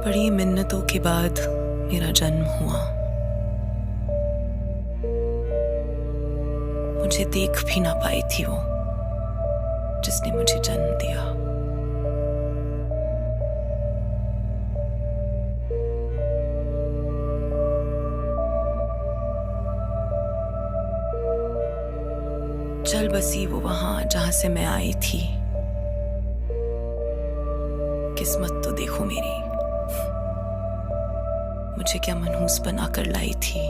बड़ी मिन्नतों के बाद मेरा जन्म हुआ। मुझे देख भी ना पाई थी वो जिसने मुझे जन्म दिया। चल बसी वो वहां जहां से मैं आई थी। किस्मत तो देखो मेरी, मुझे क्या मनहूस बनाकर लाई थी।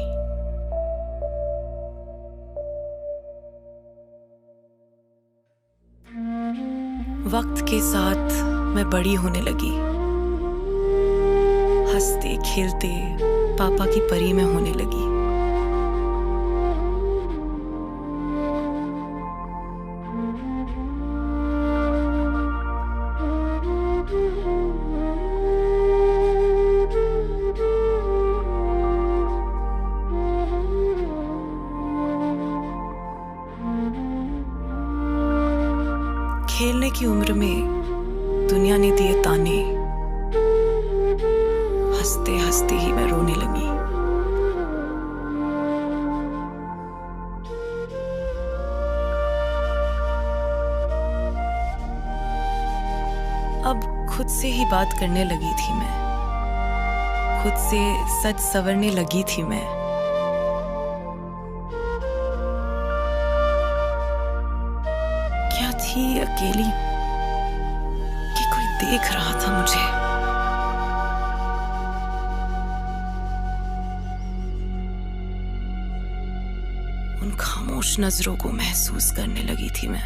वक्त के साथ मैं बड़ी होने लगी, हंसते खेलते पापा की परी में होने लगी। खेलने की उम्र में दुनिया ने दिए ताने, हंसते हंसते ही मैं रोने लगी। अब खुद से ही बात करने लगी थी मैं, खुद से सच संवरने लगी थी मैं। क्या थी अकेली कि कोई देख रहा था मुझे। उन खामोश नजरों को महसूस करने लगी थी मैं।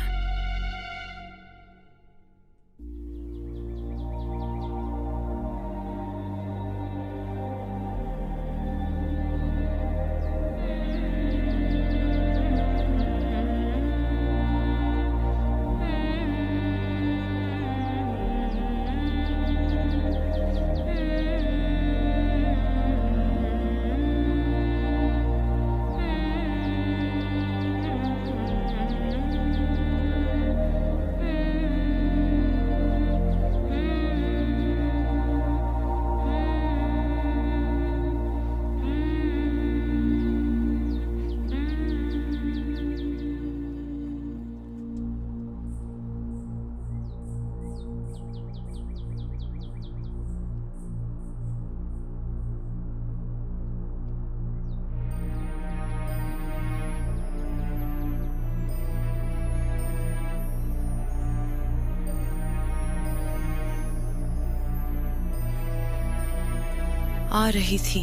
आ रही थी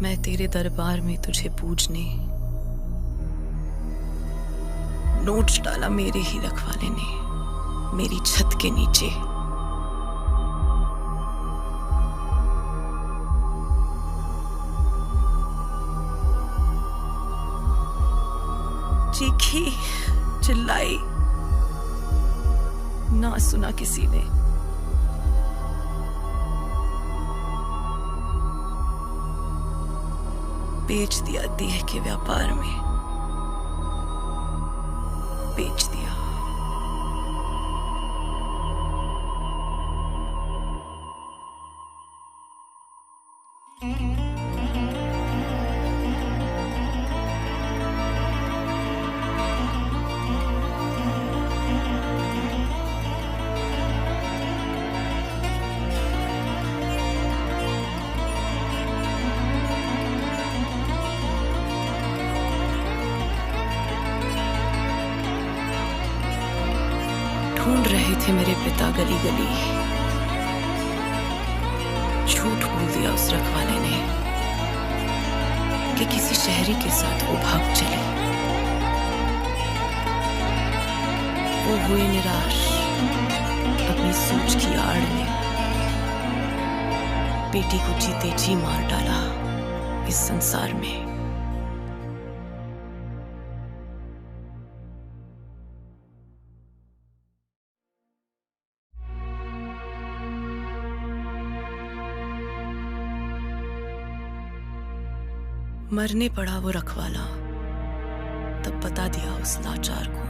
मैं तेरे दरबार में तुझे पूजने, नोट्स डाला मेरे ही रखवाले ने मेरी छत के नीचे। चीखी चिल्लाई, ना सुना किसी ने। बेच दिया देह के व्यापार में, बेच दिया। ढूंढ रहे थे मेरे पिता गली गली, झूठ बोल दिया उस रखवाले ने कि किसी शहरी के साथ वो भाग चली। वो हुए निराश अपनी सोच की आड़ में, बेटी को जीते जी मार डाला इस संसार में। मरने पड़ा वो रखवाला, तब बता दिया उस लाचार को,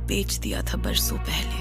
बेच दिया था बरसों पहले।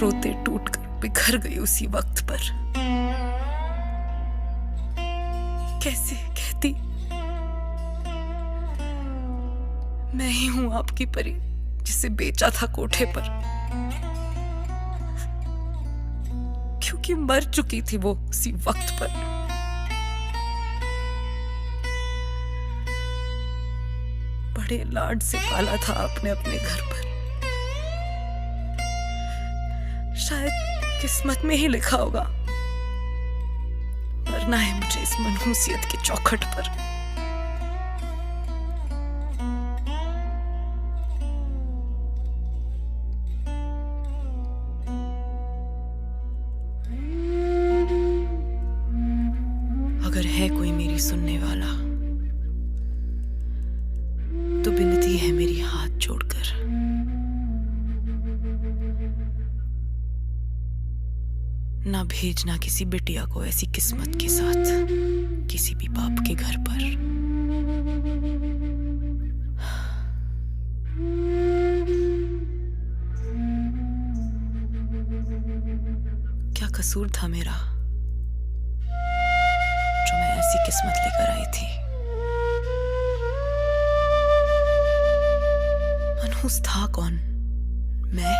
रोते टूटकर बिखर गई उसी वक्त पर। कैसे कहती मैं ही हूं आपकी परी जिसे बेचा था कोठे पर, क्योंकि मर चुकी थी वो उसी वक्त पर। बड़े लाड से पाला था आपने अपने घर पर, शायद किस्मत में ही लिखा होगा मरना है मुझे इस मनहूसियत के चौखट पर। अगर है कोई मेरी सुनने वाला तो विनती है मेरी हाथ जोड़कर, ना भेजना किसी बिटिया को ऐसी किस्मत के साथ किसी भी बाप के घर पर। क्या कसूर था मेरा जो मैं ऐसी किस्मत लेकर आई थी? मनहूस था कौन, मैं